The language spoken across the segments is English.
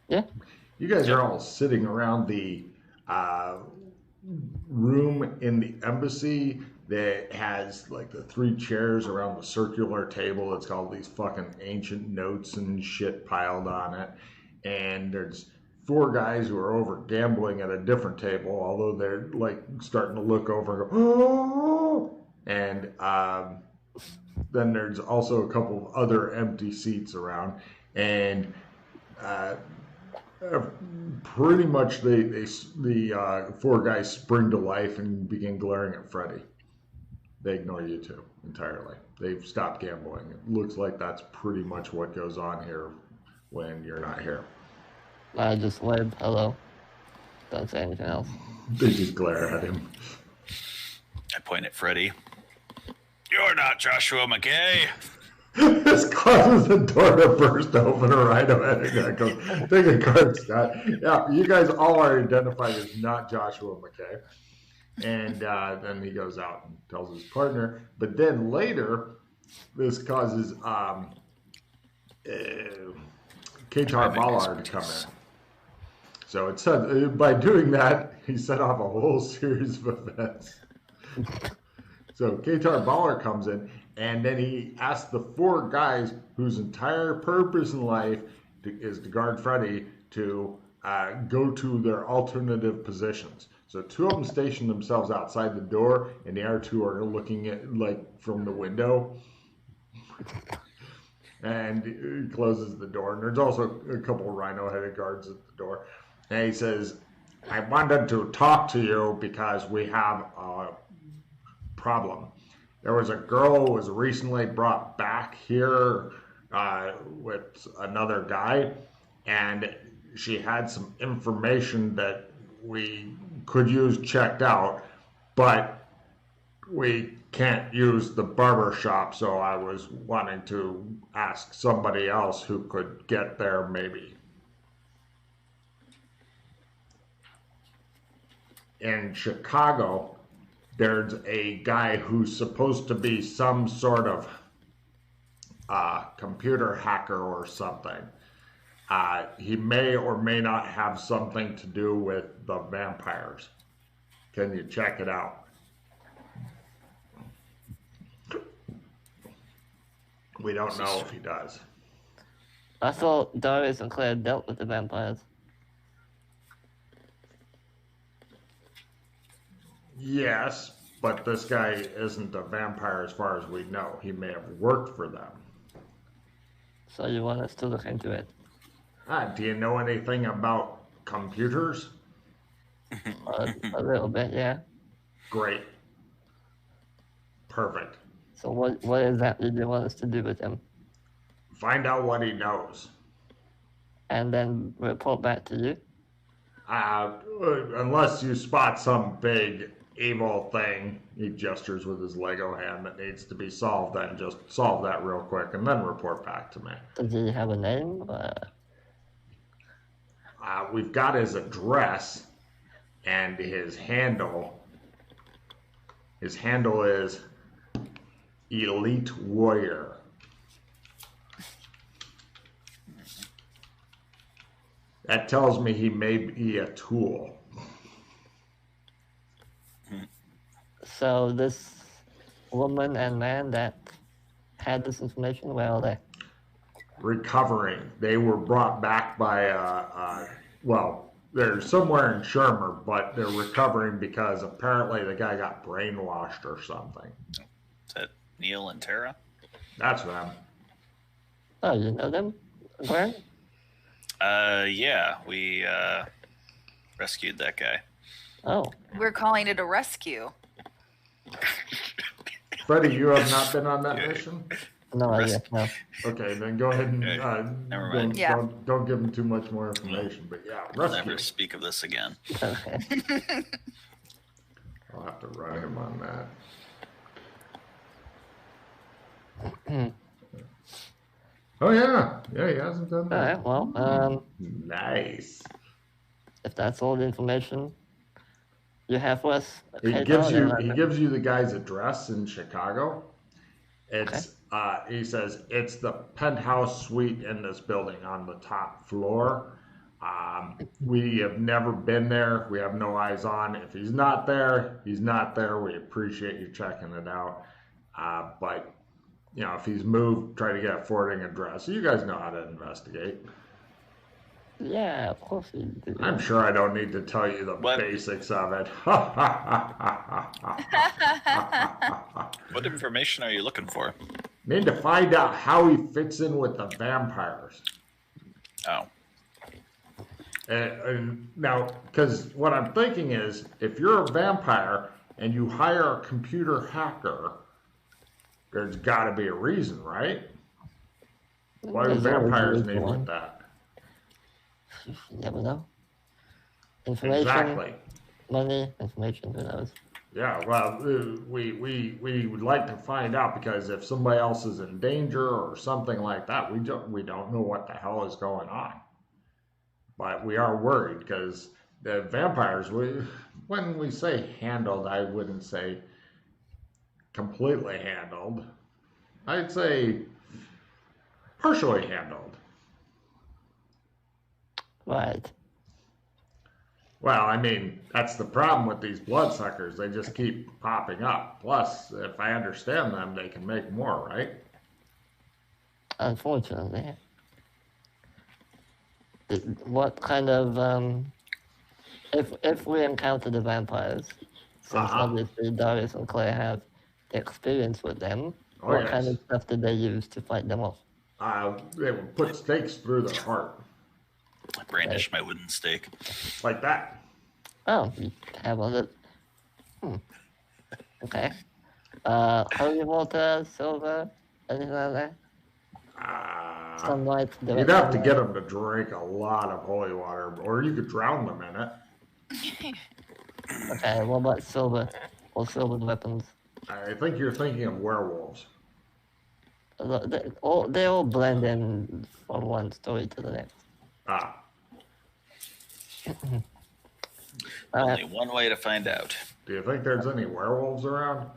Yeah. You guys are all sitting around the uh, room in the embassy that has like the three chairs around the circular table. It's got all these fucking ancient notes and shit piled on it. And there's four guys who are over gambling at a different table, although they're like starting to look over and go, oh! And then there's also a couple of other empty seats around. And uh, uh, pretty much the four guys spring to life and begin glaring at Freddy. They ignore you two entirely. They've stopped gambling. It looks like that's pretty much what goes on here when you're not here. I just wave hello. Don't say anything else. They just glare at him. I point at Freddy. You're not Joshua McKay. This causes the door to burst open right away. Goes, take a card, Scott. Yeah, you guys all are identified as not Joshua McKay. And then he goes out and tells his partner. But then later, this causes Katar Ballard to come in. So it said by doing that, he set off a whole series of events. So Katar Ballard comes in, and then he asks the four guys whose entire purpose in life is to guard Freddy to go to their alternative positions. So two of them station themselves outside the door, and the other two are looking at like from the window. And he closes the door, and there's also a couple of rhino-headed guards at the door. And he says, "I wanted to talk to you because we have a problem. There was a girl who was recently brought back here with another guy, and she had some information that we could use checked out, but we can't use the barber shop, so I was wanting to ask somebody else who could get there maybe." In Chicago, there's a guy who's supposed to be some sort of computer hacker or something. He may or may not have something to do with the vampires. Can you check it out? We don't know if he does. I thought Darius and Claire dealt with the vampires. Yes, but this guy isn't a vampire as far as we know. He may have worked for them. So you want us to look into it? Do you know anything about computers? A little bit, yeah. Great. Perfect. So what exactly do you want us to do with him? Find out what he knows. And then report back to you? Unless you spot some big evil thing, he gestures with his Lego hand that needs to be solved, then just solve that real quick and then report back to me. Does he have a name? We've got his address and his handle. His handle is Elite Warrior. That tells me he may be a tool. So this woman and man that had this information, where are they? Recovering. They were brought back by, well, they're somewhere in Shermer, but they're recovering because apparently the guy got brainwashed or something. Is that Neil and Tara? That's them. Oh, you know them, Glenn? Yeah, we rescued that guy. Oh. We're calling it a rescue. Freddie, you have not been on that mission? No idea, no. Okay, then go ahead and Never mind. don't give him too much more information. But yeah, I'll rescue. never speak of this again. Okay. I'll have to run him on that. Oh yeah, yeah, he hasn't done that. Alright, well, Nice. if that's all the information you have for us, He okay, gives no, you the guy's address in Chicago. It's he says it's the penthouse suite in this building on the top floor. We have never been there. We have no eyes on. If he's not there, he's not there. We appreciate you checking it out. But, if he's moved, try to get a forwarding address. You guys know how to investigate. Yeah, of course we do. I'm sure I don't need to tell you the basics of it. What information are you looking for? Need to find out how he fits in with the vampires. Oh. And now, because what I'm thinking is, if you're a vampire and you hire a computer hacker, there's got to be a reason, right? Why do vampires need with that? You never know. Information, Exactly. money, information, who knows? Yeah, well, we would like to find out, because if somebody else is in danger or something like that, we don't know what the hell is going on. But we are worried, because the vampires, when we say handled, I wouldn't say completely handled. I'd say partially handled. Right. Well, I mean, that's the problem with these bloodsuckers. They just keep popping up. Plus, if I understand them, they can make more, right? Unfortunately. What kind of, if we encounter the vampires, since obviously Darius and Claire have experience with them, what kind of stuff did they use to fight them off? They would put stakes through their heart. I brandish my wooden stake. Like that. Oh, you have all the... Okay. Holy water, silver, anything like that? Sunlight. You'd have to get them to drink a lot of holy water, or you could drown them in it. Okay, what about silver? Or silver weapons? I think you're thinking of werewolves. They all blend in from one story to the next. Only one way to find out. Do you think there's any werewolves around?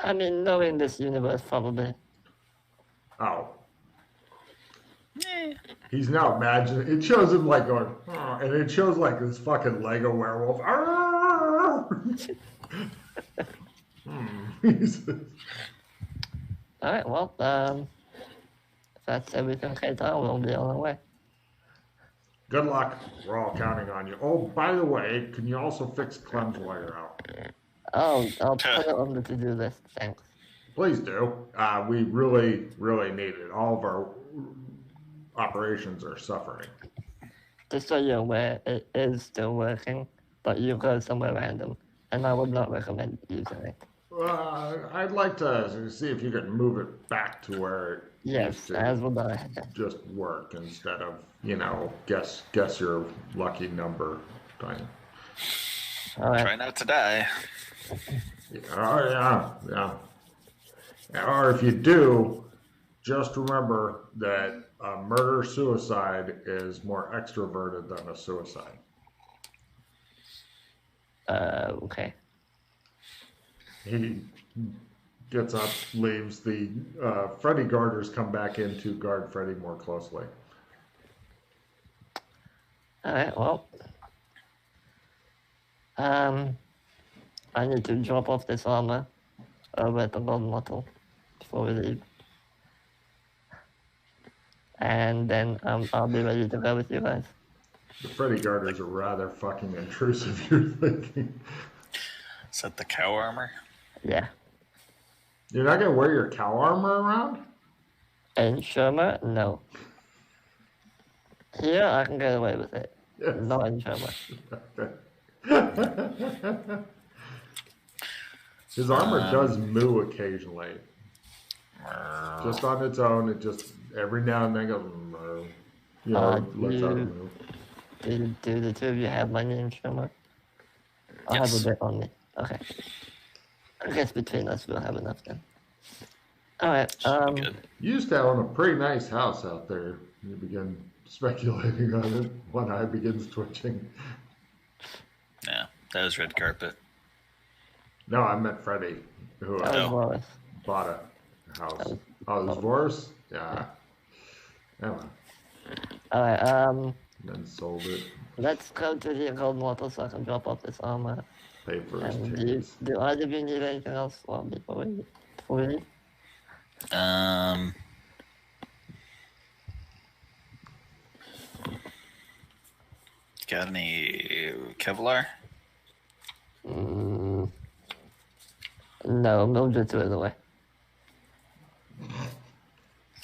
I mean, knowing this universe, probably. Oh. He's now imagining. It shows him like going, and it shows like this fucking Lego werewolf. Alright, well, if that's everything, Keita, we'll be on our way. Good luck. We're all counting on you. Oh, by the way, can you also fix Clem's wire out? Oh, I'll put it on the to-do list. Thanks. Please do. We really, really need it. All of our operations are suffering. Just so you're aware, it is still working, but you go somewhere random, and I would not recommend using it. I'd like to see if you can move it back to where it Yes, as would I. just work instead of, guess your lucky number thing. All right. Try not to die. Oh, yeah. Or if you do, just remember that a murder-suicide is more extroverted than a suicide. Okay. He gets up, leaves. The Freddy guarders come back in to guard Freddy more closely. All right, well. I need to drop off this armor over at the Golden Bottle before we leave. And then I'll be ready to go with you guys. The Freddy guarders are rather fucking intrusive, you're thinking. Is that the cow armor? Yeah. You're not going to wear your cow armor around? In Sherma, no. Here, I can get away with it. Yes. Not in Sherma. His armor does moo occasionally. Just on its own, it just every now and then goes, lets out a moo. Do the two of you have money in Sherma? I'll have a bit on me. Okay. I guess between us we'll have enough then. Alright, Good. You used to own a pretty nice house out there. You begin speculating on it. One eye begins twitching. Yeah, that was red carpet. No, I meant Freddie, who that was Boris. bought a house. Oh, it was Boris? Yeah. Anyway. Alright, and then sold it. Let's go to the Gold Mortal so I can drop off this armor. Pay for his And tickets. do either of you need anything else before we leave? Got any Kevlar? No, Mildred threw it away.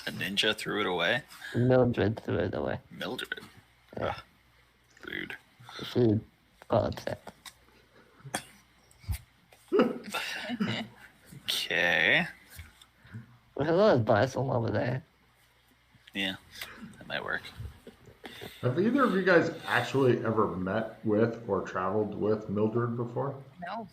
A ninja threw it away? Mildred threw it away. Mildred? Yeah. Rude. She got upset. Okay. We can always buy some over there. Yeah, that might work. Have either of you guys actually ever met with or traveled with Mildred before? No.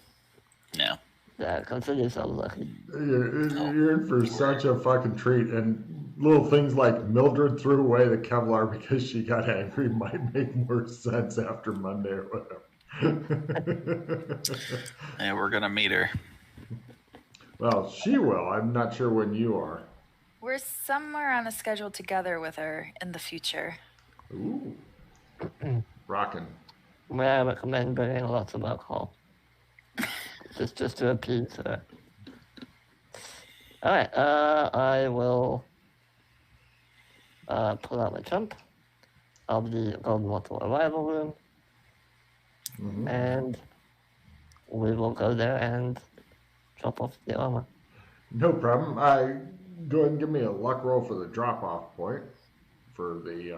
No. Yeah, consider yourself lucky. You're in for such a fucking treat. And little things like Mildred threw away the Kevlar because she got angry might make more sense after Monday or whatever. Yeah, we're gonna meet her. Well, she will. I'm not sure when you are. We're somewhere on the schedule together with her in the future. Ooh. Rockin'. May I recommend bringing lots of alcohol? just to appease her. Alright, I will pull out my trump of the Golden Mortal arrival room, and we will go there and drop off the armor. No problem. Go ahead and give me a luck roll for the drop-off point for the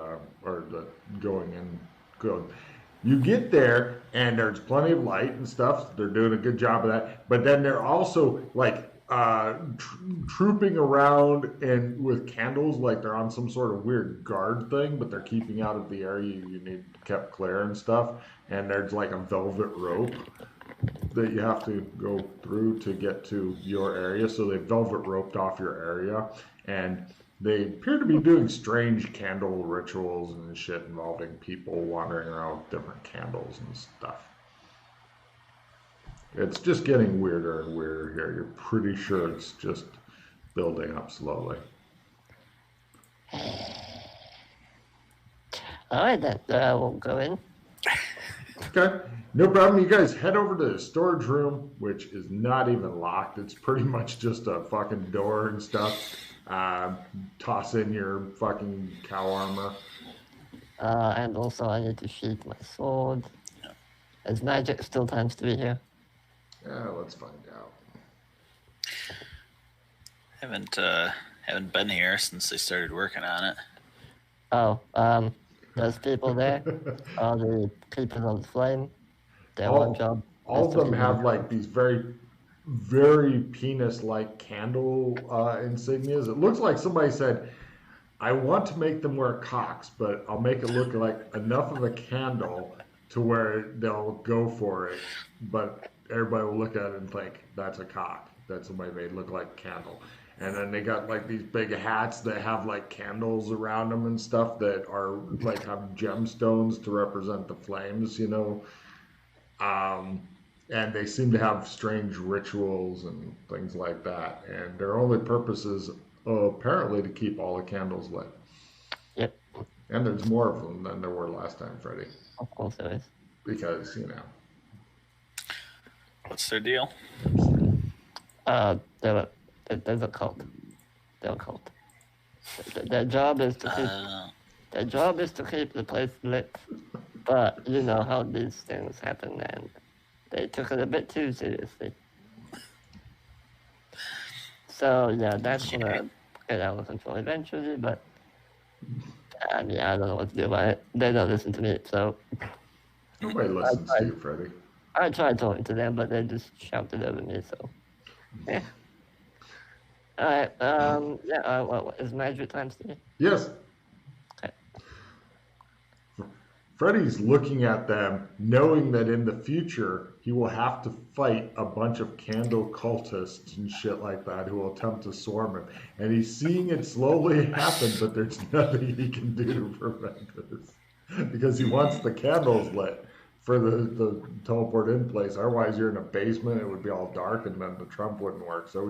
going in. Good. You get there and there's plenty of light and stuff. They're doing a good job of that. But then they're also like trooping around and with candles, like they're on some sort of weird guard thing, but they're keeping out of the area you need kept clear and stuff. And there's like a velvet rope that you have to go through to get to your area. So they velvet roped off your area, and they appear to be doing strange candle rituals and shit involving people wandering around with different candles and stuff. It's just getting weirder and weirder here. You're pretty sure it's just building up slowly. Alright then, we'll go in. Okay, no problem. You guys head over to the storage room, which is not even locked. It's pretty much just a fucking door and stuff. Toss in your fucking cow armor. And also I need to sheath my sword. Is magic still times 3 here? Yeah, let's find out. Haven't been here since they started working on it. Oh, those people there are the keepers of the flame. Their one job. All of them have like these very, very penis-like candle insignias. It looks like somebody said, I want to make them wear cocks, but I'll make it look like enough of a candle to where they'll go for it, but everybody will look at it and think, that's a cock. That somebody made look like a candle. And then they got like these big hats that have like candles around them and stuff that are like have gemstones to represent the flames, you know. And they seem to have strange rituals and things like that. And their only purpose is apparently to keep all the candles lit. Yep. And there's more of them than there were last time, Freddie. Of course there is. Because, you know. What's their deal? There's a cult. They're a cult. Their job is to keep. Their job is to keep the place lit. But you know how these things happen, and they took it a bit too seriously. So yeah, that's gonna get out of control eventually. But I mean, I don't know what to do about it. They don't listen to me, so. Nobody listens to you, Freddie. I tried talking to them, but they just shouted over me, so. Yeah. Alright, what is magic times 3? Yes. Okay. Freddie's looking at them, knowing that in the future he will have to fight a bunch of candle cultists and shit like that who will attempt to swarm him. And he's seeing it slowly happen, but there's nothing he can do to prevent this. Because he wants the candles lit for the teleport in place. Otherwise, you're in a basement. It would be all dark, and then the Trump wouldn't work. So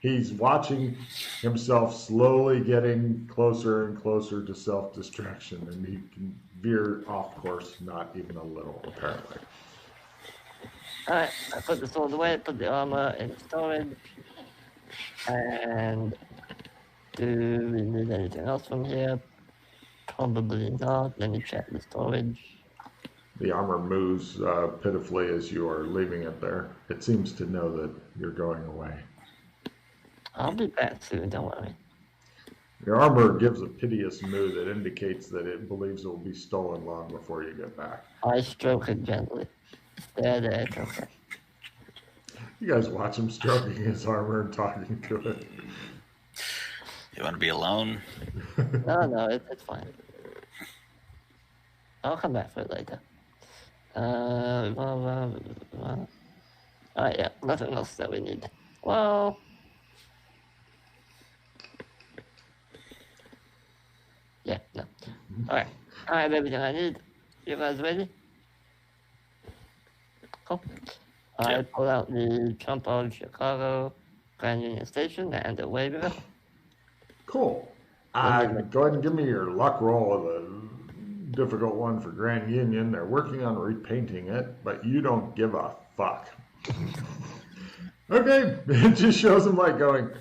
he's watching himself slowly getting closer and closer to self-destruction, and he can veer off course, not even a little, apparently. Alright, I put the sword away, put the armor in storage, and do we need anything else from here? Probably not. Let me check the storage. The armor moves pitifully as you are leaving it there. It seems to know that you're going away. I'll be back soon, don't worry. Your armor gives a piteous moo that indicates that it believes it will be stolen long before you get back. I stroke it gently. There, it's okay. You guys watch him stroking his armor and talking to it. You want to be alone? No, it's fine. I'll come back for it later. Yeah, nothing else that we need. Well, yeah, no. Alright, I have everything I need. You guys ready? Cool. I pull out the Trump of Chicago Grand Union Station and the waiver. Cool. Go ahead and give me your luck roll, the difficult one for Grand Union. They're working on repainting it, but you don't give a fuck. Okay, it just shows them like going,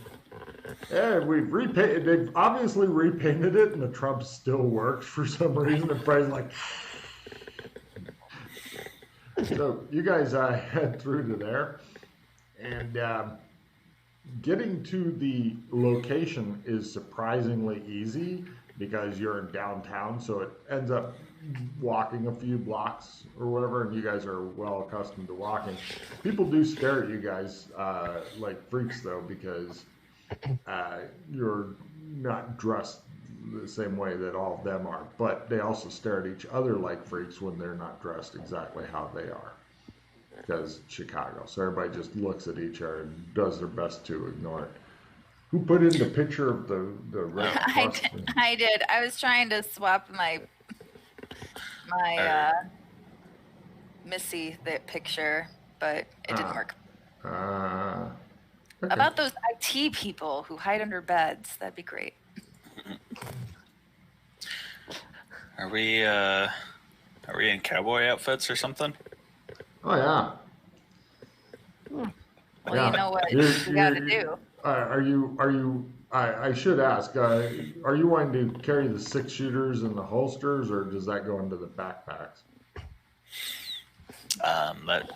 yeah, we've repainted. They've obviously repainted it, and the Trump still works for some reason. The price like. So you guys head through to there, and getting to the location is surprisingly easy because you're in downtown, so it ends up walking a few blocks or whatever, and you guys are well accustomed to walking. People do stare at you guys like freaks, though, because you're not dressed the same way that all of them are, but they also stare at each other like freaks when they're not dressed exactly how they are, because Chicago. So everybody just looks at each other and does their best to ignore it. Who put in the picture of the red cross? I did. I was trying to swap my Missy picture, but it didn't work. Okay. About those IT people who hide under beds, that'd be great. Are we in cowboy outfits or something? Oh yeah. Well, Yeah. you know what you got to do. Are you? I should ask. Are you wanting to carry the 6-shooters in the holsters, or does that go into the backpacks?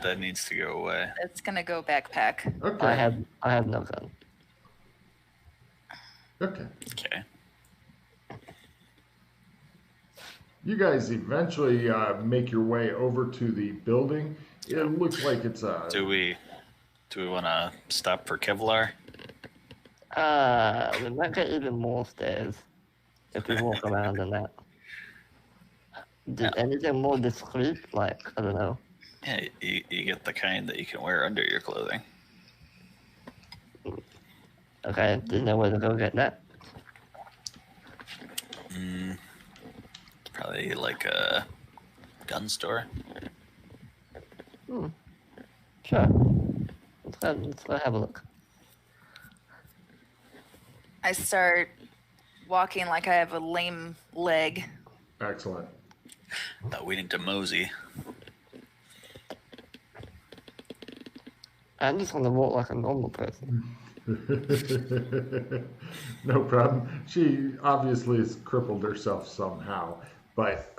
That needs to go away. It's gonna go backpack. Okay. I have no gun. Okay. Okay. You guys eventually make your way over to the building. It looks like it's a. Do we want to stop for Kevlar? We might get even more stairs if we walk around in that. Anything more discreet? Like, I don't know. Yeah, you get the kind that you can wear under your clothing. Okay, didn't know where to go get that. Probably like a gun store. Sure. Let's go have a look. I start walking like I have a lame leg. Excellent. But we need to mosey. I'm just gonna walk like a normal person. No problem. She obviously has crippled herself somehow, but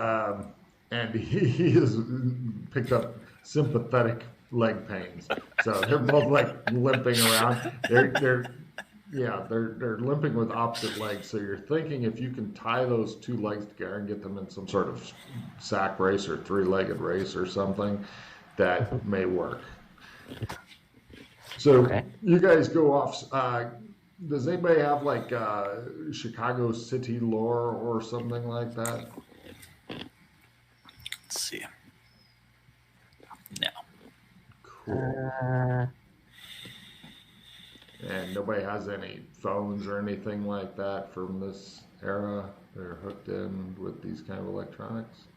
and he has picked up sympathetic leg pains. So they're both like limping around. They're limping with opposite legs. So you're thinking if you can tie those two legs together and get them in some sort of sack race or 3-legged race or something, that may work. So you guys go off. Does anybody have like Chicago city lore or something like that? Let's see. No. Cool. And nobody has any phones or anything like that from this era? They're hooked in with these kind of electronics?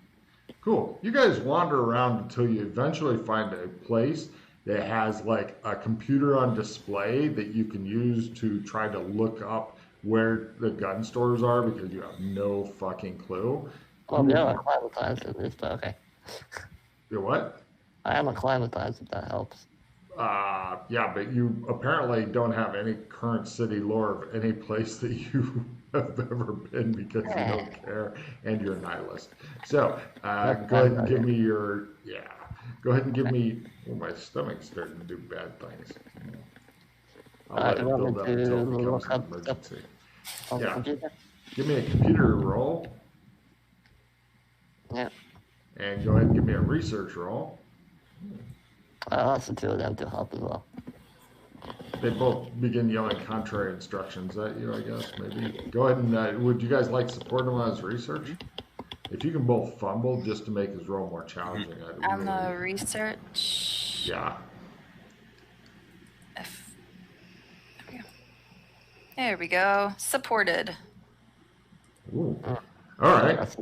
Cool. You guys wander around until you eventually find a place that has like a computer on display that you can use to try to look up where the gun stores are because you have no fucking clue. Well, we are acclimatized at least, but okay. You what? I am acclimatized if that helps. Yeah, but you apparently don't have any current city lore of any place that you have ever been because you don't care and you're a nihilist. So go ahead and give me your, go ahead and give me, oh, my stomach's starting to do bad things. I'll let it build up until it becomes an emergency. Yeah, give me a computer roll. Yeah. And go ahead and give me a research roll. I'll ask the two of them to help as well. They both begin yelling contrary instructions at you, I guess, maybe. Go ahead and, would you guys like to support him on his research? If you can both fumble just to make his role more challenging, I'd On the research. Yeah. There we go. Supported. Ooh. All right.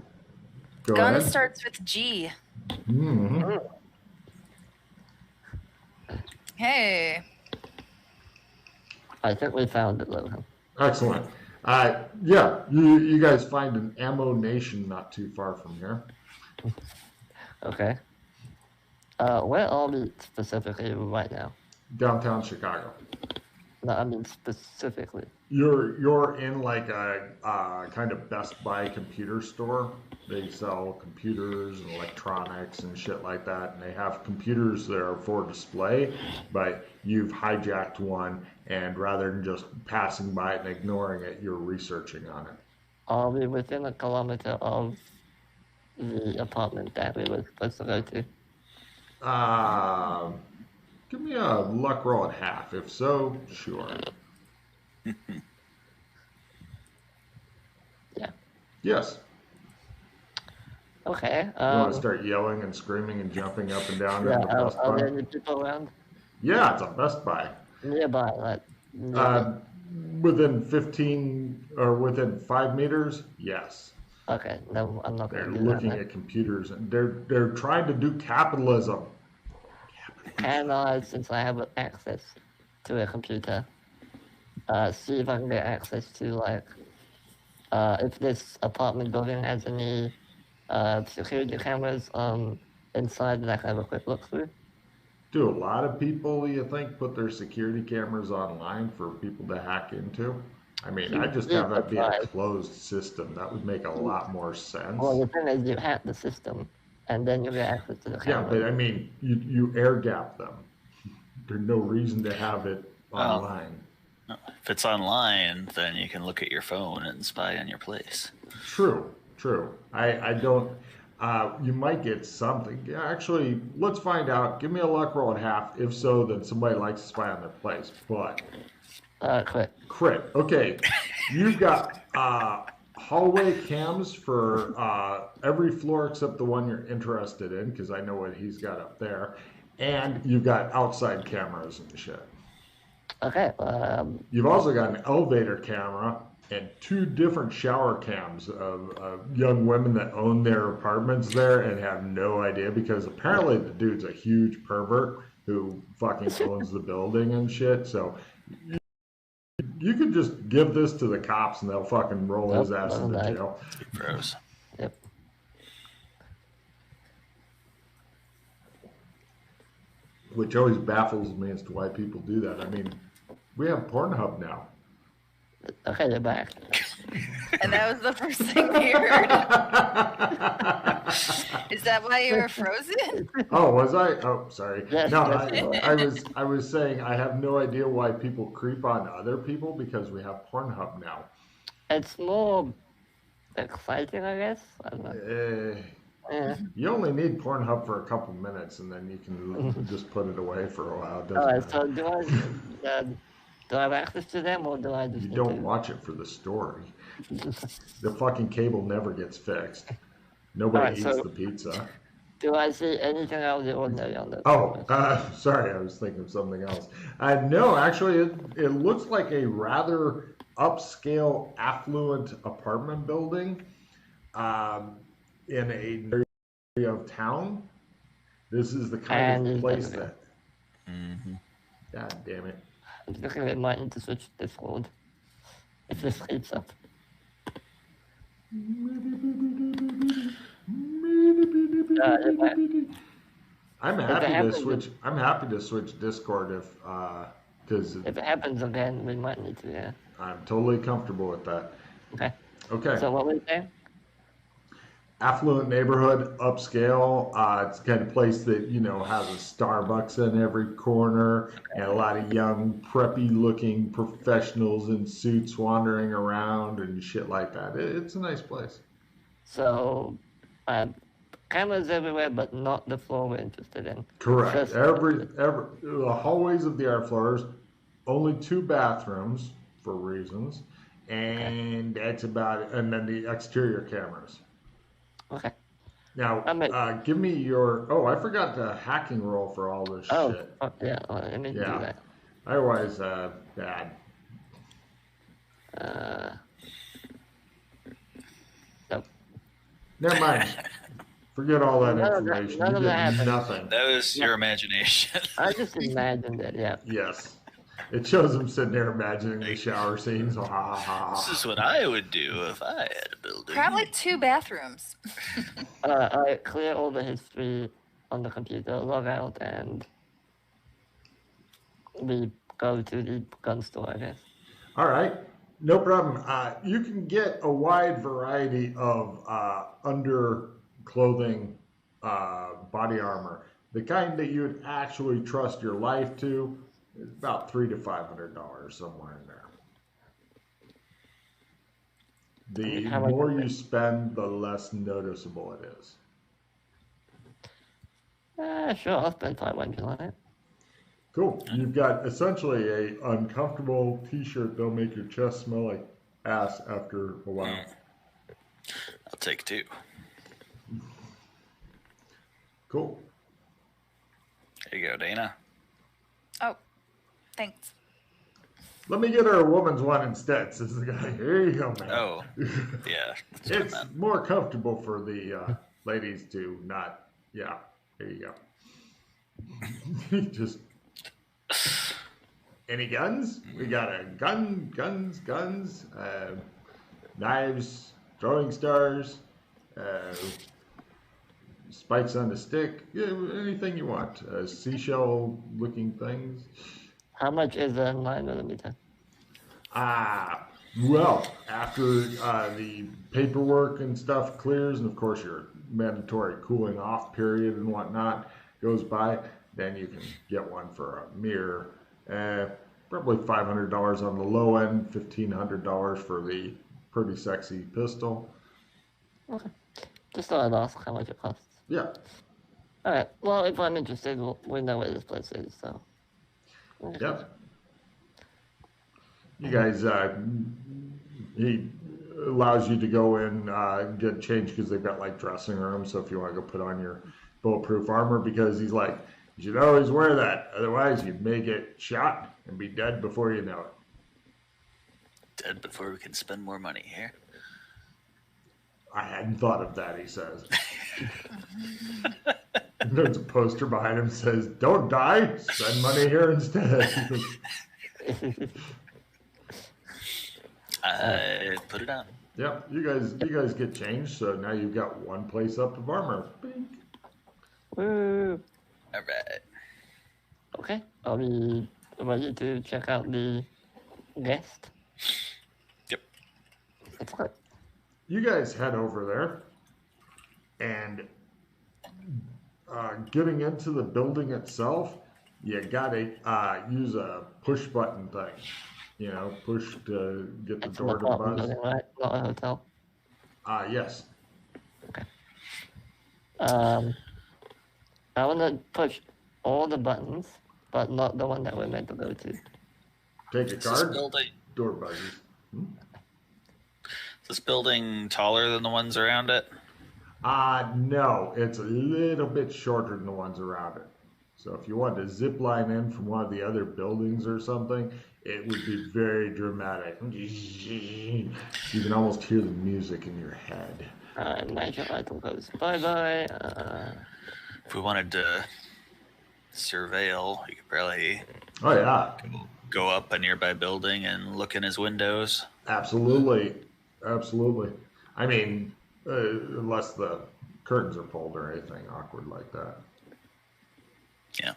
Go Gun ahead. starts with G. Mm-hmm. Hey. I think we found it, Logan. Excellent. Yeah, you guys find an ammo nation not too far from here. Okay. Where are we specifically right now? Downtown Chicago. No, I mean specifically. You're in like a kind of Best Buy computer store. They sell computers and electronics and shit like that, and they have computers there for display, but you've hijacked one, and rather than just passing by it and ignoring it, you're researching on it. Are we within a kilometer of the apartment that we were supposed to go to? Give me a luck roll at half. If so, sure. Yeah. Yes. Okay. You want to start yelling and screaming and jumping up and down in the Best Buy? Are there any people around? Yeah, it's a Best Buy. Nearby, like. Within 15 or within 5 meters, yes. Okay, no, I'm not going to do that. They're looking at computers and they're trying to do capitalism. Can I, since I have access to a computer, see if I can get access to, like, if this apartment building has any security cameras inside that I can have a quick look through? Do a lot of people, you think, put their security cameras online for people to hack into? I mean, I just have that be a closed system. That would make a lot more sense. Well, the thing is, you hack the system, and then you get access to the camera. Yeah, but I mean, you air gap them. There's no reason to have it online. If it's online, then you can look at your phone and spy on your place. True. I don't. You might get something. Yeah, actually, let's find out. Give me a luck roll at half. If so, then somebody likes to spy on their place. But Crit. Okay, you've got hallway cams for every floor except the one you're interested in, because I know what he's got up there, and you've got outside cameras and shit. Okay. You've also got an elevator camera and 2 different shower cams of young women that own their apartments there and have no idea, because apparently the dude's a huge pervert who fucking owns the building and shit. So you could just give this to the cops and they'll fucking roll his ass into jail. Gross. Yep. Which always baffles me as to why people do that. I mean, we have Pornhub now. Okay, they're back. And that was the first thing we heard. Is that why you were frozen? Oh, was I? Oh, sorry. Yes, No, yes, I was saying I have no idea why people creep on other people because we have Pornhub now. It's more exciting, I guess. I don't know. You only need Pornhub for a couple minutes, and then you can just put it away for a while. All right, so do I have access to them, or do I just? You don't watch it for the story. The fucking cable never gets fixed. Nobody eats the pizza. Do I see anything out of the ordinary on this? Sorry, I was thinking of something else. No, actually, it looks like a rather upscale, affluent apartment building in a very of town, this is the kind of place that. God damn it! I'm looking at mine to switch Discord. If this keeps up. I'm happy to switch. I'm happy to switch Discord if because if it happens again, we might need to. Yeah. I'm totally comfortable with that. Okay. Okay. So what were you saying? Affluent neighborhood, upscale. It's the kind of place that has a Starbucks in every corner and a lot of young, preppy-looking professionals in suits wandering around and shit like that. It's a nice place. So, cameras everywhere, but not the floor we're interested in. Correct. Every the hallways of the art floors, only 2 bathrooms for reasons, and that's about it. And then the exterior cameras. Okay. Now, give me your. Oh, I forgot the hacking roll for all this shit. Oh, yeah. Let me do that. Otherwise, bad. Nope. Never mind. Forget all that information. None of that happened. Nothing. That was your imagination. I just imagined it, yeah. Yes. It shows him sitting there imagining the shower scenes. This is what I would do if I had a building. Probably 2 bathrooms. I clear all the history on the computer, log out, and we go to the gun store, I guess. All right. No problem. You can get a wide variety of underclothing body armor. The kind that you would actually trust your life to is about $300 to $500, somewhere in there. The more you spend, the less noticeable it is. Sure, I'll spend 500 on it. Cool. You've got essentially a uncomfortable t-shirt that'll make your chest smell like ass after a while. I'll take 2. Cool. There you go, Dana. Oh, thanks. Let me get her a woman's one instead, says the guy. Here you go, man. Oh, yeah. It's more comfortable for the ladies to not. Yeah, there you go. Just. Any guns? We got a guns, knives, throwing stars, spikes on the stick, anything you want. Seashell-looking things. How much is a 9mm? Well, after the paperwork and stuff clears, and of course your mandatory cooling off period and whatnot goes by, then you can get one for a mere, probably $500 on the low end, $1,500 for the pretty sexy pistol. Okay. Just thought I'd ask how much it costs. Yeah. Alright, well, if I'm interested, we know where this place is, so. Yep. You guys, he allows you to go in, get changed because they've got like dressing rooms. So if you want to go put on your bulletproof armor, because he's like, you should always wear that. Otherwise, you may get shot and be dead before you know it. Dead before we can spend more money here. I hadn't thought of that, he says. There's a poster behind him that says, don't die, spend money here instead. Put it on. Yep, you guys get changed, so now you've got one place up of armor. Bink. Woo. All right. Okay, are we ready to check out the guest? Yep. Let's go. You guys head over there, and getting into the building itself, you gotta use a push button thing. You know, push to get the It's door to an apartment buzz. building, right? Not a hotel. Yes. Okay. I want to push all the buttons, but not the one that we're meant to go to. Take a Is card. this building, Door buzzes. is this building taller than the ones around it? No, it's a little bit shorter than the ones around it. So if you wanted to zip line in from one of the other buildings or something, it would be very dramatic. You can almost hear the music in your head. Magic item goes bye-bye. If we wanted to surveil, you could probably Oh, yeah. go up a nearby building and look in his windows. Absolutely. Absolutely. I mean, unless the curtains are pulled or anything awkward like that. Yeah.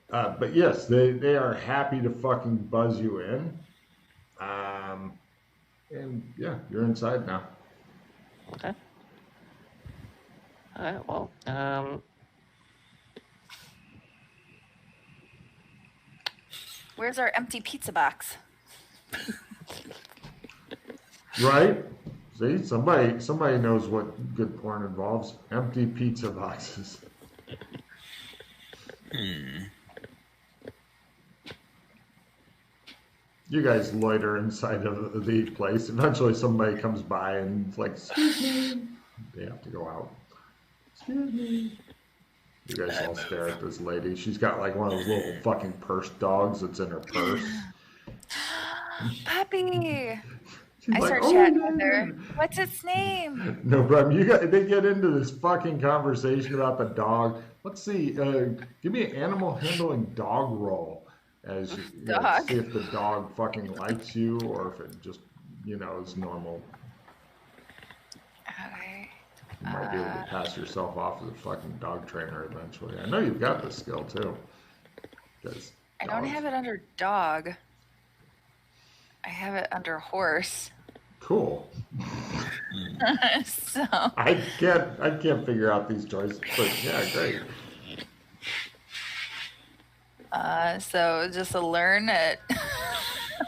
But yes, they are happy to fucking buzz you in. And yeah, you're inside now. Okay. All right. Well, Where's our empty pizza box? Right? See, somebody knows what good porn involves. Empty pizza boxes. You guys loiter inside of the place. Eventually somebody comes by and it's like, excuse me. They have to go out. Excuse me. You guys all stare at this lady. She's got like one of those little fucking purse dogs that's in her purse. Puppy! She's I like, start "Oh, chatting yeah, with her. yeah." What's its name? No problem. They get into this fucking conversation about the dog. Let's see. Give me an animal handling dog roll as you Dog. see if the dog fucking likes you or if it just is normal. Okay. You might be able to pass yourself off as a fucking dog trainer eventually. I know you've got this skill too. I don't have it under dog. I have it under horse. Cool. So I can't figure out these choices, but yeah, great. so just a learn at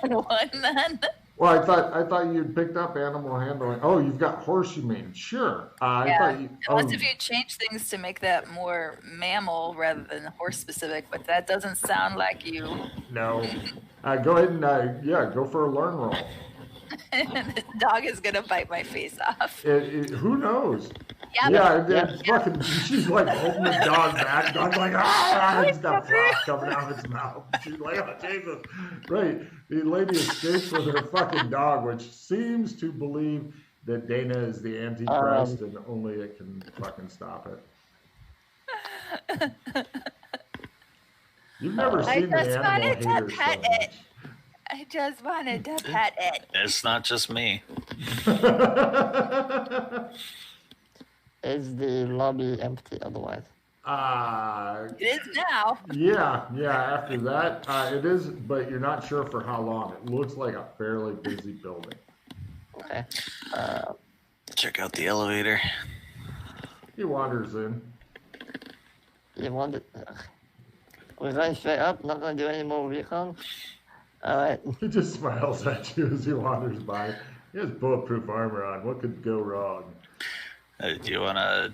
one then. Well, I thought you'd picked up animal handling. Oh, you've got horse, you mean? Sure. I thought you. Unless if you change things to make that more mammal rather than horse specific, but that doesn't sound like you. No. Go ahead and go for a learn roll. The dog is gonna bite my face off. Who knows? Yeah. It's fucking. She's like holding the dog back. Dog's like, ah! It's got froth coming out of its mouth. She's like, oh Jesus! Right. The lady escapes with her fucking dog, which seems to believe that Dana is the Antichrist and only it can fucking stop it. You've never seen the animal hater show. I just wanted to pet it. It's not just me. is the lobby empty otherwise? It is now. Yeah. After that, it is, but you're not sure for how long. It looks like a fairly busy building. Okay. Check out the elevator. He wanders in. You want it? We're going straight up. Not going to do any more recon. All right. He just smiles at you as he wanders by. He has bulletproof armor on. What could go wrong? Do you want to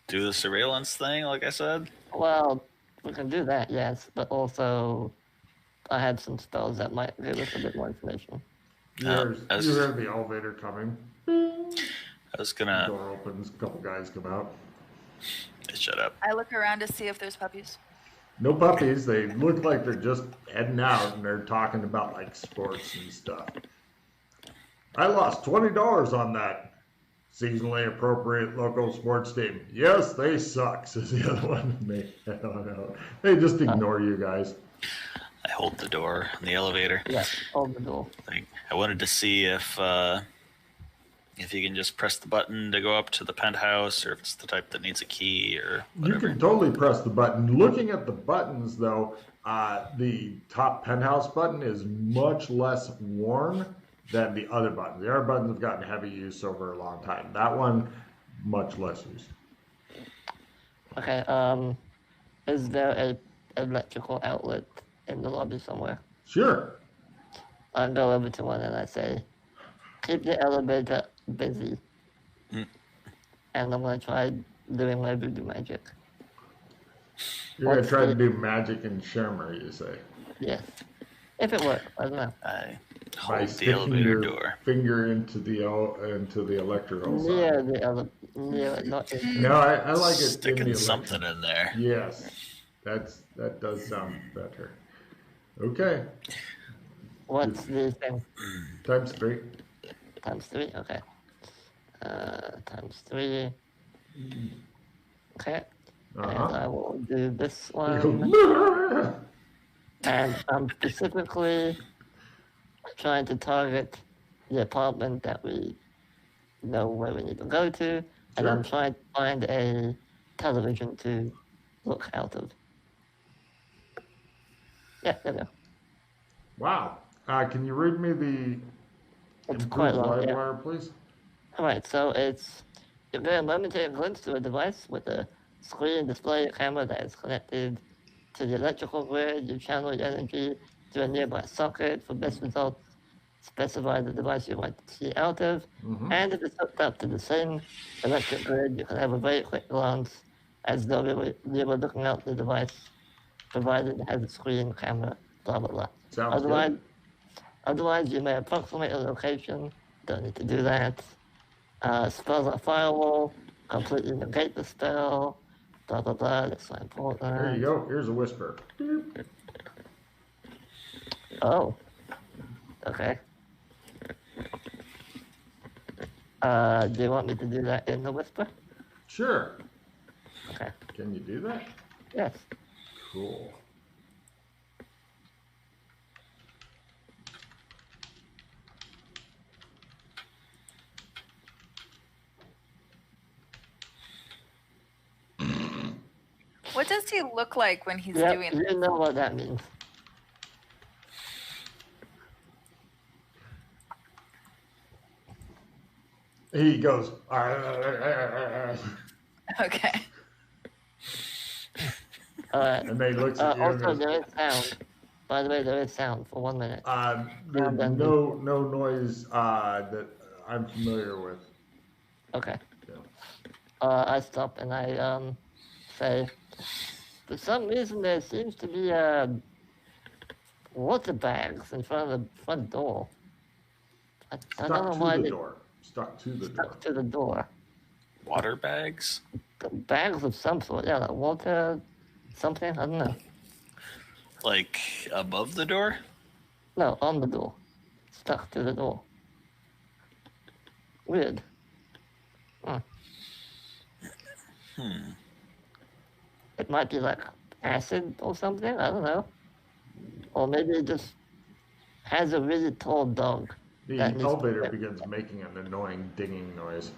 do the surveillance thing, like I said? Well, we can do that, yes, but also I have some spells that might give us a bit more information. You hear the elevator coming. I was gonna. The door opens. A couple guys come out. Shut up. I look around to see if there's puppies. No puppies. They look like they're just heading out and they're talking about like sports and stuff. I lost $20 on that seasonally appropriate local sports team. Yes, they suck, says the other one. They just ignore you guys. I hold the door on the elevator. Yeah, hold the door. I wanted to see if you can just press the button to go up to the penthouse, or if it's the type that needs a key or whatever. You can totally press the button. Looking at the buttons, though, the top penthouse button is much less worn than the other buttons. The other buttons have gotten heavy use over a long time. That one, much less use. Okay, is there a electrical outlet in the lobby somewhere? Sure. I go over to one and I say, keep the elevator busy. And I'm going to try doing my voodoo magic. You're going to try to do magic and shimmer, you say? Yes. If it works, I don't know. I By hold the sticking elevator your door. finger into the electrical side. Near the elevator, not in. No, I like it. Sticking something in there. Yes. That does sound better. Okay. What's the thing? Times 3. Times 3? Okay. Times 3. Okay. And I will do this one. And I'm specifically trying to target the apartment that we know where we need to go to. And I'm trying to find a television to look out of. Yeah, there we go. Wow. Can you read me the It's quite long, live yeah. wire, please? Alright, so you get a momentary glimpse to a device with a screen display camera that is connected to the electrical grid. You channel your energy to a nearby socket. For best results, specify the device you want to see out of. And if it's hooked up to the same electric grid, you can have a very quick glance as though you were looking out the device, provided it has a screen, camera, blah, blah, blah. Sounds good. Otherwise, you may approximate a location. Don't need to do that. Spells like firewall, completely negate the spell, blah, blah, blah. That's not important. There you go. Here's a whisper. Oh. Okay. Do you want me to do that in the whisper? Sure. Okay. Can you do that? Yes. Cool. What does he look like when he's Yep, doing you know what that means. He goes. Okay. And then he looks at you. Also, there is sound. By the way, there is sound for 1 minute. There's no noise that I'm familiar with. Okay. Yeah. I stop and I say, for some reason there seems to be water bags in front of the front door. I don't know why Stuck to the door. Stuck to the door. Water bags? Bags of some sort, yeah, like water, something, I don't know. Like above the door? No, on the door. Stuck to the door. Weird. It might be like acid or something, I don't know. Or maybe it just has a really tall dog. The elevator begins making an annoying dinging noise.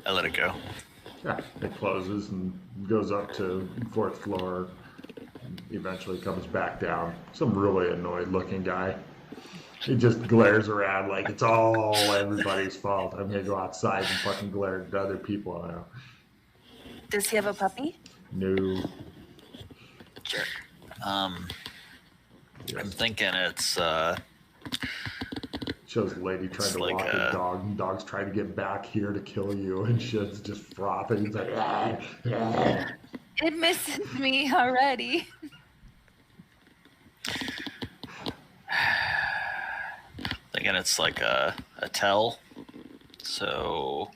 I let it go. Yeah, it closes and goes up to 4th floor. Eventually comes back down. Some really annoyed looking guy. He just glares around like it's all everybody's fault. I'm gonna go outside and fucking glare at other people now. Does he have a puppy? No. Jerk. Yes. I'm thinking it's shows a lady trying to walk a dog, and dog's trying to get back here to kill you, and shit's just frothing. It's like, It misses me already. thinking it's like a tell, so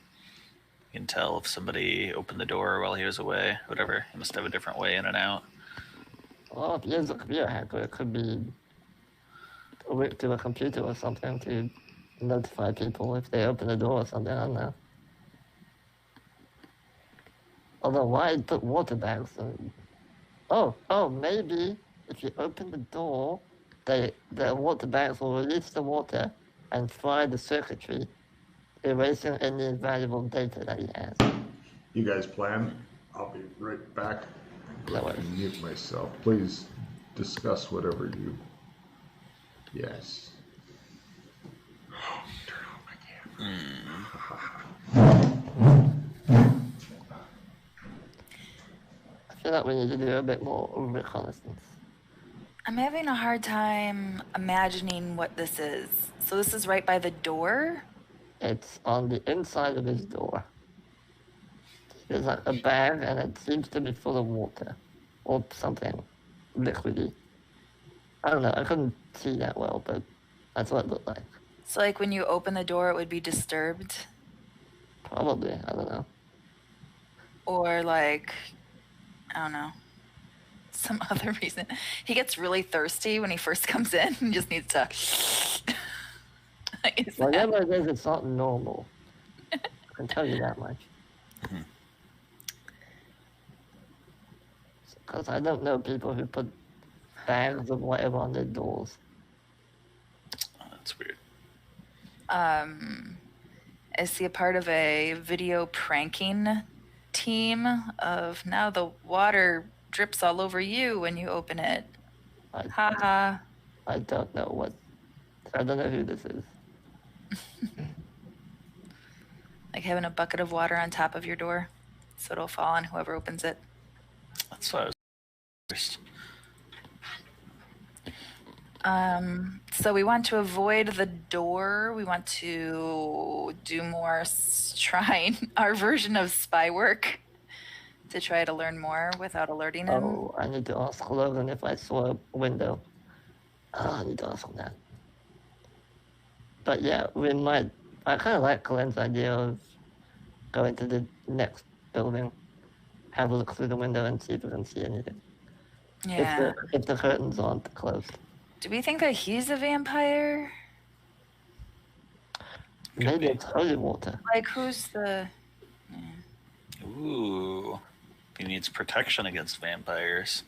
you can tell if somebody opened the door while he was away. Whatever, he must have a different way in and out. Well, if he is a computer hacker, it could be a link to a computer or something to notify people if they open the door or something, I don't know. Although, why put water bags in? Oh, maybe if you open the door, the water bags will release the water and fry the circuitry, erasing any valuable data that he has. You guys plan? I'll be right back. No worries. Mute myself. Please discuss whatever you... Yes. Turn off my camera. I feel like we need to do a bit more reconnaissance. I'm having a hard time imagining what this is. So this is right by the door? It's on the inside of his door. There's like a bag and it seems to be full of water or something liquidy. I don't know, I couldn't see that well, but that's what it looked like. So like when you open the door, it would be disturbed? Probably, I don't know. Or like, I don't know, some other reason. He gets really thirsty when he first comes in. He just needs to. Whatever it is, it's not normal. I can tell you that much. Because I don't know people who put bags of whatever on their doors. Oh, that's weird. Is he a part of a video pranking team of now the water drips all over you when you open it? Ha. I don't know who this is. Like having a bucket of water on top of your door so it'll fall on whoever opens it. That's what I was first. So we want to avoid the door. We want to do more trying our version of spy work to try to learn more without alerting him. Oh, I need to ask Logan if I saw a window. Oh, I need to ask him that. But yeah, I kind of like Colin's idea of going to the next building, have a look through the window and see if we can see anything. Yeah. If the curtains aren't closed. Do we think that he's a vampire? Maybe it's holy water. Like, who's the... Ooh. He needs protection against vampires.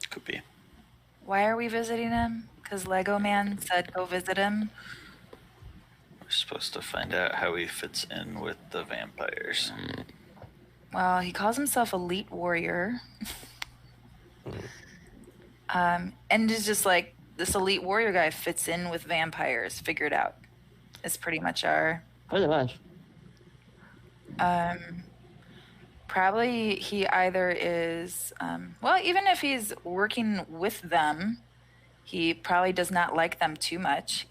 Could be. Why are we visiting him? Because Lego Man said go visit him. We're supposed to find out how he fits in with the vampires. Well, he calls himself Elite Warrior. And is just like, this Elite Warrior guy fits in with vampires. Figure it out. It's pretty much our... Pretty much. Probably he either is... well, even if he's working with them, he probably does not like them too much.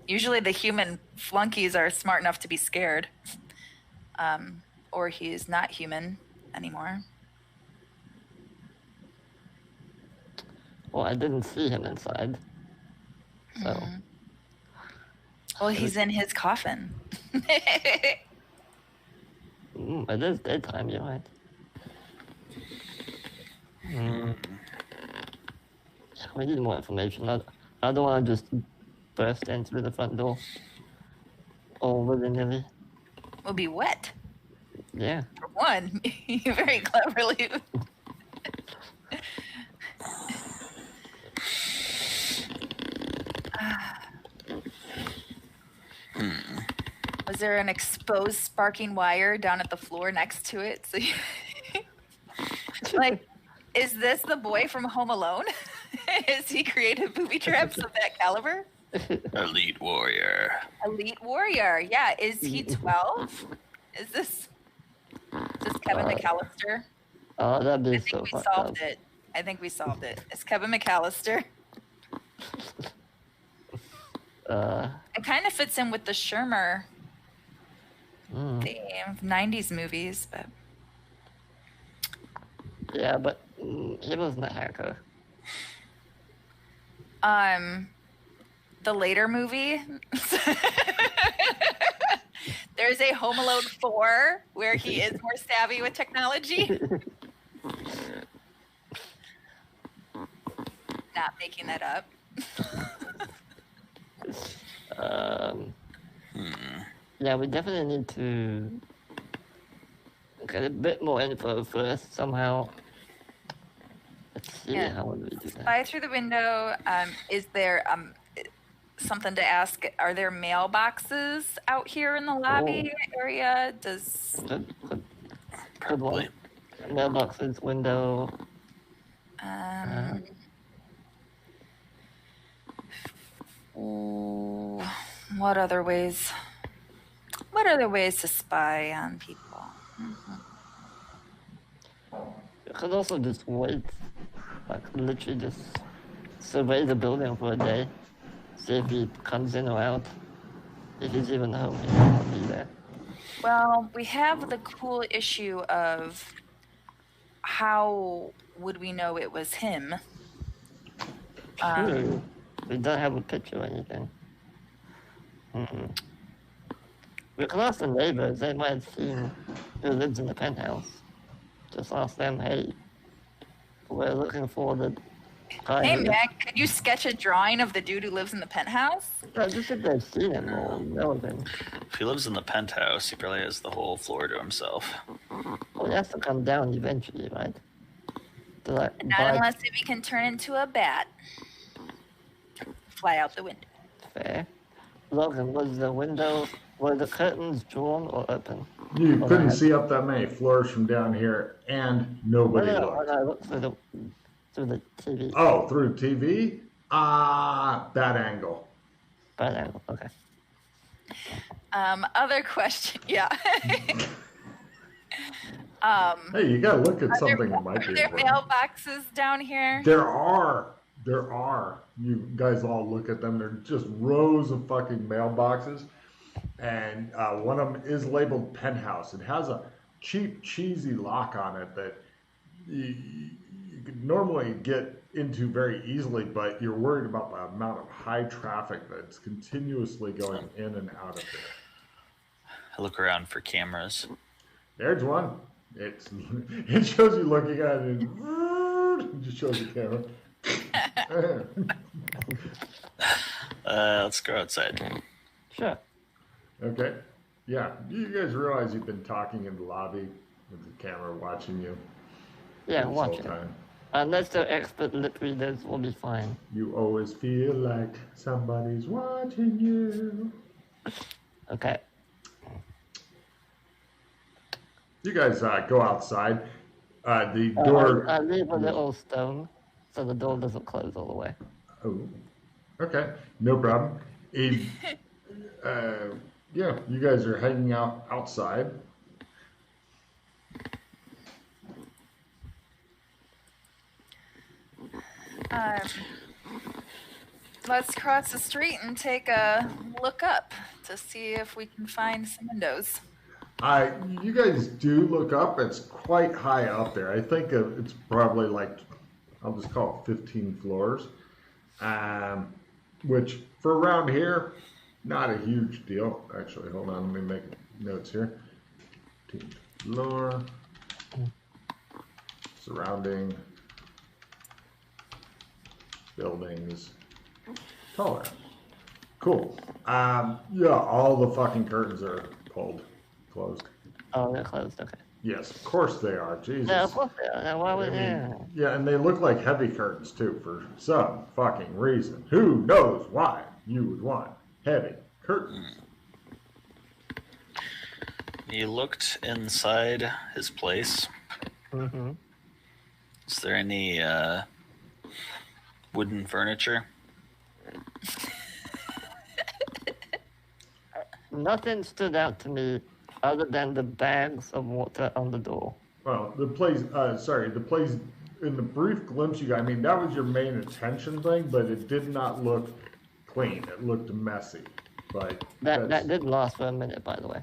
Usually the human flunkies are smart enough to be scared. Or he's not human anymore. Well, I didn't see him inside. So. Well, he's in his coffin. It is daytime, you're right. We need more information. I don't want to just burst in through the front door. All willy-nilly. We'll be wet. Yeah. For one, you very cleverly. Was there an exposed sparking wire down at the floor next to it? So like, is this the boy from Home Alone? Has he created booby traps of that caliber? Elite Warrior. Elite Warrior. Yeah. Is he 12? Is this Kevin McAllister? Oh, that'd be I think so we fucked solved up. it. I think we solved it. It's Kevin McAllister. It kind of fits in with the Shermer theme, 90s movies, but... Yeah, but he wasn't a hacker. The later movie... There's a Home Alone 4 where he is more savvy with technology. Not making that up. Yeah, we definitely need to get a bit more info first somehow. Let's see how would we do that. Spy through the window. Is there something to ask? Are there mailboxes out here in the lobby area? Probably. Mailboxes, window. What other ways? What other ways to spy on people? You could also just wait, like literally just survey the building for a day, see if he comes in or out, if he's even home, he might not be there. Well, we have the cool issue of how would we know it was him? True. We don't have a picture or anything. Mm-mm. We can ask the neighbors. They might have seen who lives in the penthouse. Just ask them, hey, we're looking for the guy Hey, who lives. Mac, could you sketch a drawing of the dude who lives in the penthouse? Just if they've seen him or know of him. If he lives in the penthouse, he probably has the whole floor to himself. Well, he has to come down eventually, right? To like Not buy unless he can turn into a bat. Fly out the window. fair. Logan, were the curtains drawn or open? You Well, couldn't I- see up that many floors from down here, and nobody No, looked. I looked through the TV. Oh, through TV? Bad angle. Bad angle, okay. Other question. Yeah. Hey, you gotta look at Are something that might are be there important. mailboxes down here? There are. You guys all look at them. They're just rows of fucking mailboxes. And one of them is labeled penthouse. It has a cheap, cheesy lock on it that you could normally get into very easily, but you're worried about the amount of high traffic that's continuously going in and out of there. I look around for cameras. There's one. It shows you looking at it and it just shows the camera. Let's go outside. Sure. Okay. Yeah. You guys realize you've been talking in the lobby with the camera watching you Yeah, this whole watch it. time. Unless they're expert lip readers, we'll be fine. You always feel like somebody's watching you. Okay. You guys go outside. The door. I leave a little stone so the door doesn't close all the way. Oh, okay, no problem. Yeah, you guys are hanging out outside. Let's cross the street and take a look up to see if we can find some windows. You guys do look up. It's quite high up there. I think it's probably like, I'll just call it 15 floors, which for around here, not a huge deal. Actually, hold on, let me make notes here. 15th floor, surrounding buildings, taller. Cool. Yeah, all the fucking curtains are closed. Oh, they're closed, okay. Yes, of course they are. Jesus. Yeah, of course they are. Now, why would Yeah, and they look like heavy curtains too, for some fucking reason. Who knows why you would want heavy curtains? You looked inside his place. Mm-hmm. Is there any wooden furniture? Nothing stood out to me other than the bags of water on the door. Well, the place in the brief glimpse you got, I mean, that was your main attention thing, but it did not look clean. It looked messy. But That did last for a minute, by the way.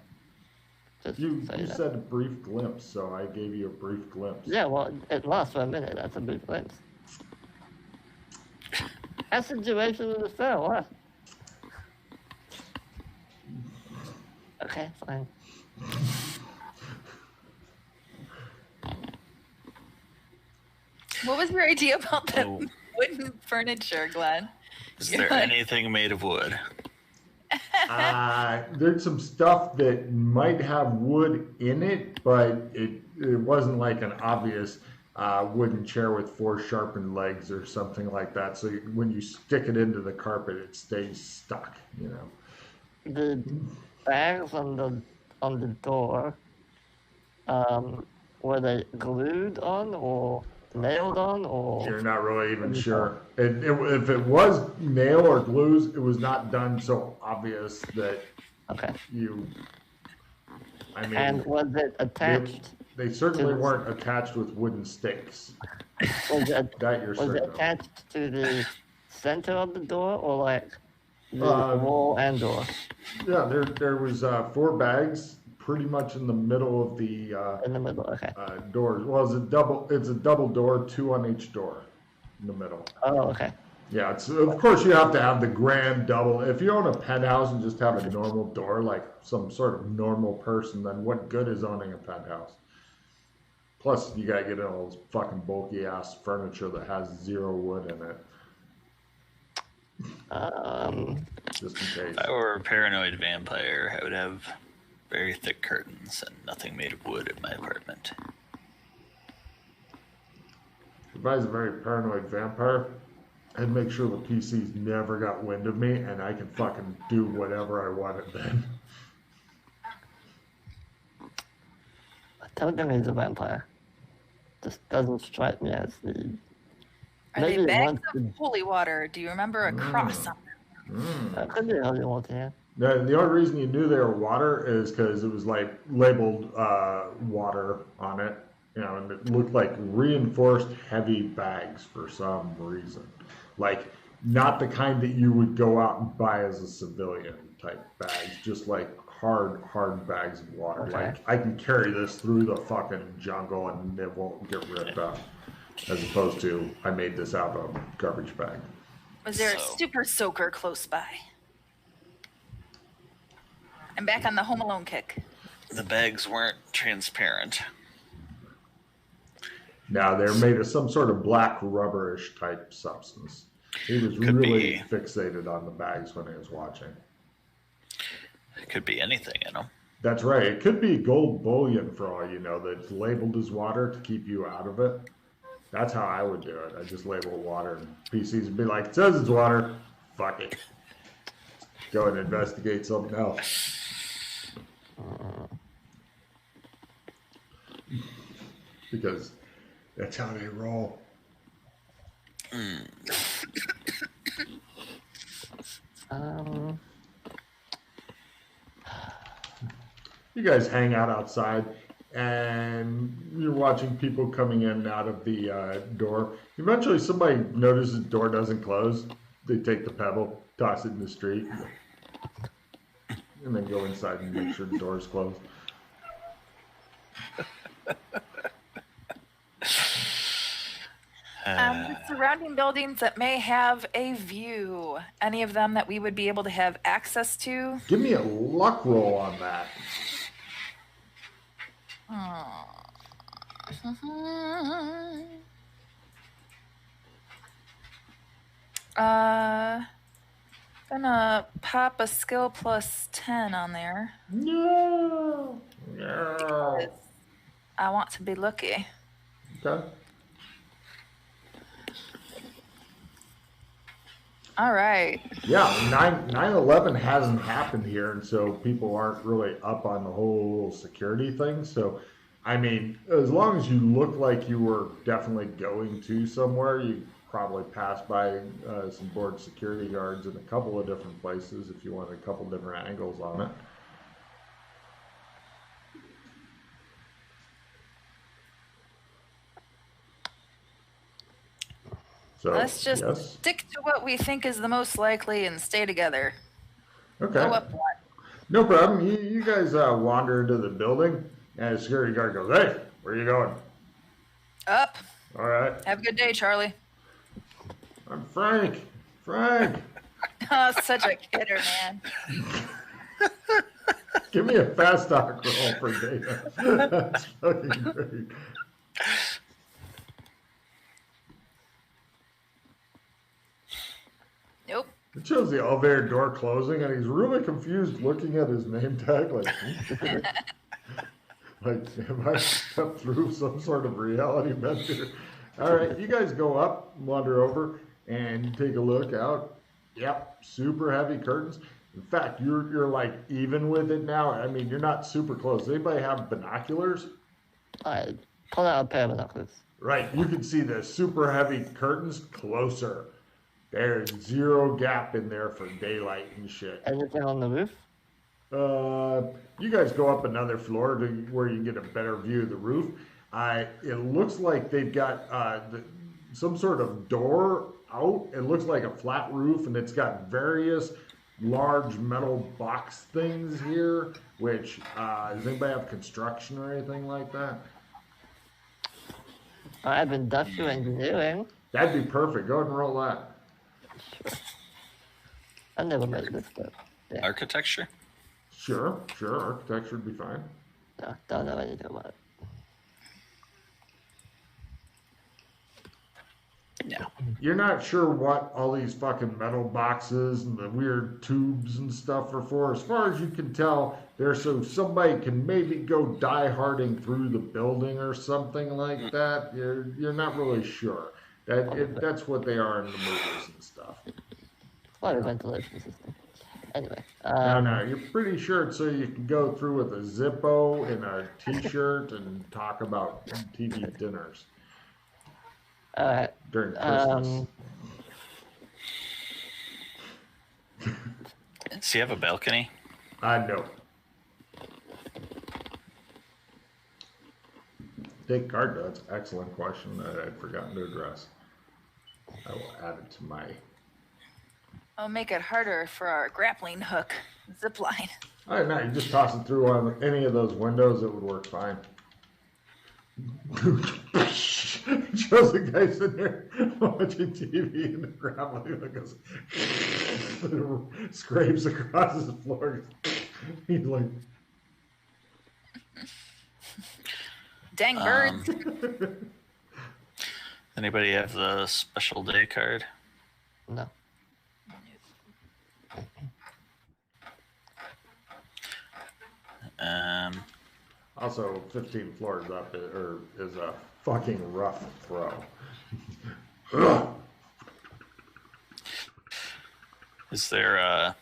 Just you say that. said a brief glimpse, so I gave you a brief glimpse. Yeah, well, it lasts for a minute. That's a big glimpse. That's the duration of the film. What? Okay, fine. What was your idea about the Oh. wooden furniture, Glenn? Is You're there like- anything made of wood? There's some stuff that might have wood in it, but it wasn't like an obvious wooden chair with 4 sharpened legs or something like that. So when you stick it into the carpet, it stays stuck. You know. The bags on the door, were they glued on or nailed on or? You're not really even sure. If it was nail or glues, it was not done so obvious that Okay. you. I mean, And was it attached? they certainly to- weren't attached with wooden stakes. Was it That you're was certain it of. attached to the center of the door or like the Um, wall and door? Yeah, there was 4 bags, pretty much in the middle of the In the middle. Okay. doors. Well, it's a double door, 2 on each door, in the middle. Oh, okay. Yeah, it's of course you have to have the grand double. If you own a penthouse and just have a normal door like some sort of normal person, then what good is owning a penthouse? Plus, you gotta get all this fucking bulky ass furniture that has 0 wood in it, just in case. If I were a paranoid vampire, I would have very thick curtains and nothing made of wood in my apartment. If I was a very paranoid vampire, I'd make sure the PCs never got wind of me and I can fucking do whatever I wanted then. I don't think he's a vampire. Just doesn't strike me as the. Are Maybe they it bags wants of to- holy water? Do you remember a cross on them? That could be holy water, yeah. The only reason you knew they were water is because it was like labeled water on it, you know, and it looked like reinforced heavy bags for some reason. Like, not the kind that you would go out and buy as a civilian type bags, just like hard bags of water. Okay. Like, I can carry this through the fucking jungle and it won't get ripped up. As opposed to, I made this out of a garbage bag. Was there a So- super soaker close by? I'm back on the Home Alone kick. The bags weren't transparent. Now, they're made of some sort of black rubberish type substance. He was Could really be. fixated on the bags when he was watching. It could be anything, you know. That's right. It could be gold bullion for all you know that's labeled as water to keep you out of it. That's how I would do it. I just label it water, and PCs would be like, it says it's water. Fuck it. Go and investigate something else. Because that's how they roll. You guys hang out outside, and you're watching people coming in and out of the door. Eventually, somebody notices the door doesn't close. They take the pebble, toss it in the street, and then go inside and make sure the door's closed. The surrounding buildings that may have a view. Any of them that we would be able to have access to? Give me a luck roll on that. Gonna pop a skill plus 10 on there. No. No. I want to be lucky. Okay. All right. Yeah, 9/11 hasn't happened here, and so people aren't really up on the whole security thing. So, I mean, as long as you look like you were definitely going to somewhere, you probably pass by some board security guards in a couple of different places if you want a couple different angles on it. So, Let's just yes. stick to what we think is the most likely and stay together. Okay. Go up one. No problem. You guys wander into the building, and the security guard goes, "Hey, where are you going?" Up. All right. Have a good day, Charlie. I'm Frank. Frank, Oh, such a kidder, man. give me a fast talk roll for data. That's fucking great. Nope. It shows the elevator door closing, and he's really confused looking at his name tag, like, like, have I stepped through some sort of reality bend here? All right, you guys go up, wander over, and take a look out. Yep, super heavy curtains. In fact, you're like even with it now. I mean, you're not super close. Does anybody have binoculars? I pull out a pair of binoculars. Right, you can see the super heavy curtains closer. There's zero gap in there for daylight and shit. Anything on the roof? You guys go up another floor to where you can get a better view of the roof. It looks like they've got some sort of door out. It looks like a flat roof, and it's got various large metal box things here. Which does anybody have construction or anything like that? I have industrial engineering. That'd be perfect. Go ahead and roll that. Sure. I never made this stuff. Yeah. Architecture? Sure. Architecture would be fine. No, don't know anything about it. Yeah. You're not sure what all these fucking metal boxes and the weird tubes and stuff are for. As far as you can tell, they're so somebody can maybe go die-harding through the building or something like that. You're not really sure. That's what they are in the movies and stuff. Water ventilation system. Anyway. No, you're pretty sure it's so you can go through with a Zippo and a T-shirt and talk about TV dinners Alright. during Christmas. Does he have a balcony? No. Take card. That's an excellent question that I'd forgotten to address. I will add it to my. I'll make it harder for our grappling hook zip line. Oh, no, you just toss it through on any of those windows, it would work fine. Shows the guy sitting there watching TV and the grappling hook goes scrapes across his floor. He's like, Dang birds. Anybody have the special day card? No. Also, 15 floors up is a fucking rough throw. Is there a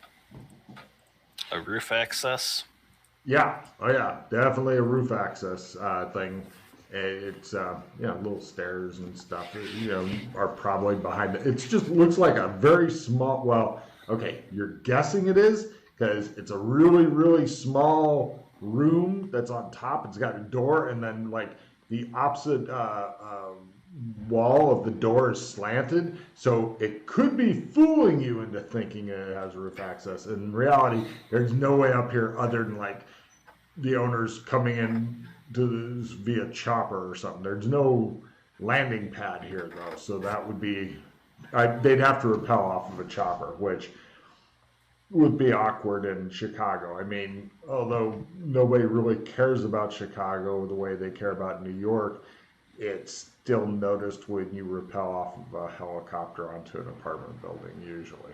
roof access? Yeah, oh yeah, definitely a roof access thing. It's little stairs and stuff. Are probably behind it. It just looks like a very small. Well, okay, you're guessing it is because it's a really really small room that's on top. It's got a door, and then like the opposite wall of the door is slanted, so it could be fooling you into thinking it has roof access. In reality, there's no way up here other than like the owners coming in to this via chopper or something. There's no landing pad here though, so that would be they'd have to rappel off of a chopper, which would be awkward in Chicago. I mean, although nobody really cares about Chicago the way they care about New York, it's still noticed when you rappel off of a helicopter onto an apartment building usually.